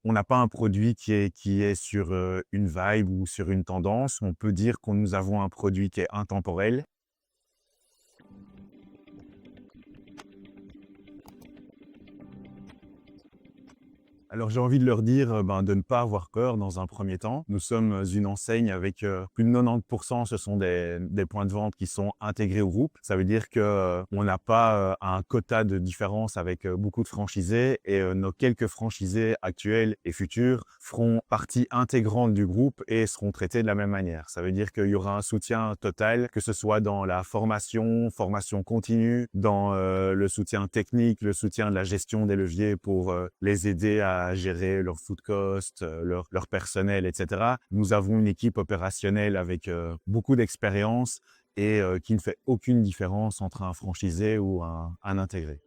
on n'a pas un produit qui est sur, une vibe ou sur une tendance. On peut dire que nous avons un produit qui est intemporel. Alors j'ai envie de leur dire, de ne pas avoir peur dans un premier temps. Nous sommes, une enseigne avec, plus de 90 ce sont des points de vente qui sont intégrés au groupe. Ça veut dire que, on n'a pas, un quota de différence avec, beaucoup de franchisés et nos quelques franchisés actuels et futurs feront partie intégrante du groupe et seront traités de la même manière. Ça veut dire qu'il y aura un soutien total, que ce soit dans la formation continue, dans, le soutien technique, le soutien de la gestion des leviers pour, les aider à gérer leur food cost, leur personnel, et cetera. Nous avons une équipe opérationnelle avec, beaucoup d'expérience et qui ne fait aucune différence entre un franchisé ou un intégré.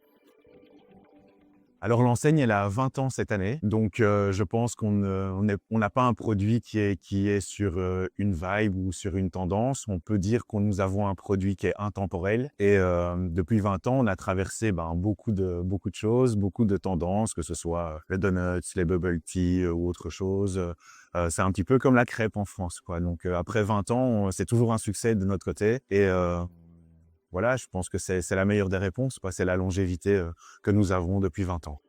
Alors l'enseigne, elle a 20 ans cette année, donc je pense on n'a pas un produit qui est sur, une vibe ou sur une tendance. On peut dire que nous avons un produit qui est intemporel et depuis 20 ans, on a traversé, beaucoup de choses, beaucoup de tendances, que ce soit, les donuts, les bubble tea, ou autre chose. C'est un petit peu comme la crêpe en France, quoi. Donc après 20 ans, c'est toujours un succès de notre côté et voilà, je pense que c'est la meilleure des réponses, quoi. C'est la longévité, que nous avons depuis 20 ans.